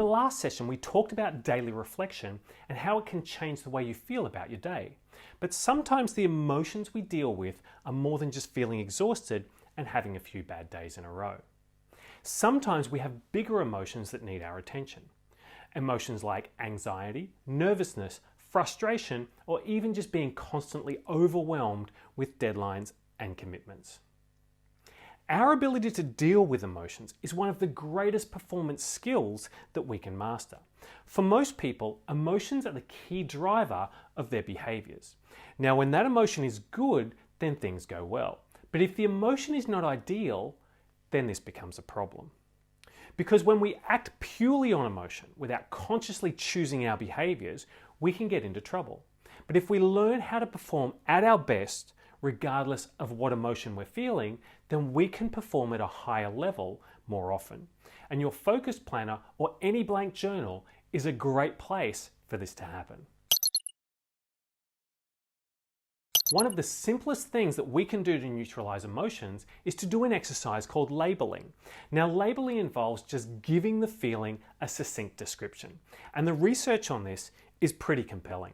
the last session, we talked about daily reflection and how it can change the way you feel about your day. But sometimes the emotions we deal with are more than just feeling exhausted and having a few bad days in a row. Sometimes we have bigger emotions that need our attention. Emotions like anxiety, nervousness, frustration, or even just being constantly overwhelmed with deadlines and commitments. Our ability to deal with emotions is one of the greatest performance skills that we can master. For most people, emotions are the key driver of their behaviors. Now, when that emotion is good, then things go well. But if the emotion is not ideal, then this becomes a problem. Because when we act purely on emotion without consciously choosing our behaviors, we can get into trouble. But if we learn how to perform at our best, regardless of what emotion we're feeling, then we can perform at a higher level more often. And your focus planner or any blank journal is a great place for this to happen. One of the simplest things that we can do to neutralize emotions is to do an exercise called labeling. Now, labeling involves just giving the feeling a succinct description. And the research on this is pretty compelling.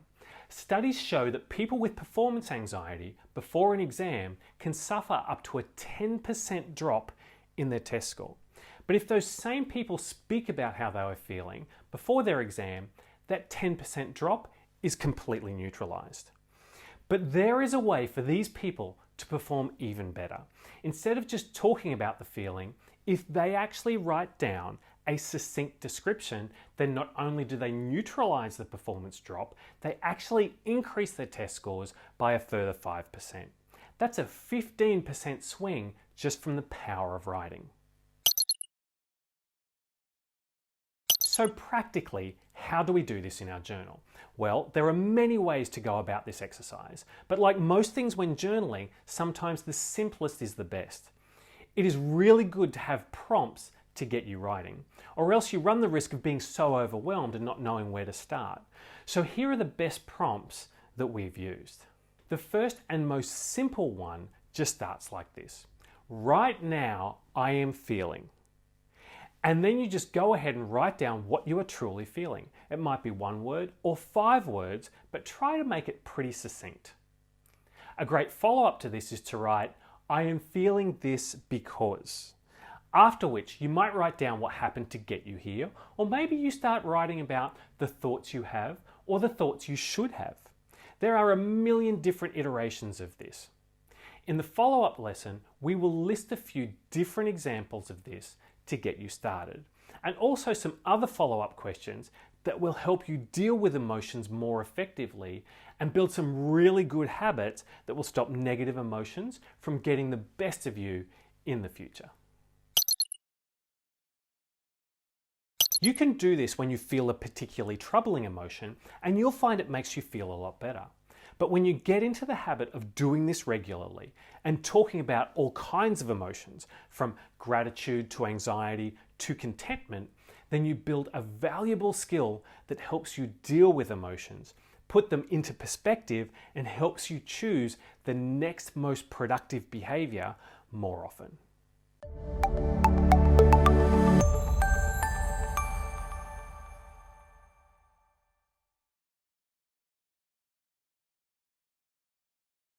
Studies show that people with performance anxiety before an exam can suffer up to a 10% drop in their test score. But if those same people speak about how they were feeling before their exam, that 10% drop is completely neutralized. But there is a way for these people to perform even better. Instead of just talking about the feeling, if they actually write down a succinct description, then not only do they neutralize the performance drop, they actually increase their test scores by a further 5%. That's a 15% swing just from the power of writing. So practically, how do we do this in our journal? Well, there are many ways to go about this exercise, but like most things when journaling, sometimes the simplest is the best. It is really good to have prompts to get you writing, or else you run the risk of being so overwhelmed and not knowing where to start. So here are the best prompts that we've used. The first and most simple one just starts like this. Right now, I am feeling. And then you just go ahead and write down what you are truly feeling. It might be 1 word or 5 words, but try to make it pretty succinct. A great follow-up to this is to write, I am feeling this because. After which you might write down what happened to get you here, or maybe you start writing about the thoughts you have or the thoughts you should have. There are a million different iterations of this. In the follow-up lesson, we will list a few different examples of this to get you started, and also some other follow-up questions that will help you deal with emotions more effectively and build some really good habits that will stop negative emotions from getting the best of you in the future. You can do this when you feel a particularly troubling emotion, and you'll find it makes you feel a lot better. But when you get into the habit of doing this regularly and talking about all kinds of emotions, from gratitude to anxiety to contentment, then you build a valuable skill that helps you deal with emotions, put them into perspective, and helps you choose the next most productive behavior more often.